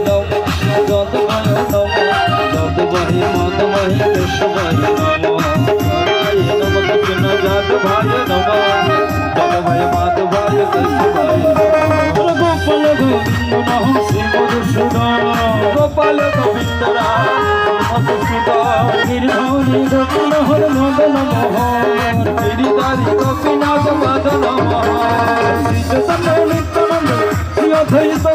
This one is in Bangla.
নম যদবায় নম যদবায় মাধবায় কেশবায় নম নম কৃষ্ণ যাদবায় নম যদবায় মাধবায় কেশবায় গোপাল গোবিন্দ নাম শ্রী মধুসূদন গোপাল গোবিন্দ রাম মধুসূদন গিরিধারী গোপীন হর মদন মোহন গিরিধারী গোপীনাথ মদন মোহন শ্রী চৈতন্য নিত্যানন্দ শ্রী অদ্বৈত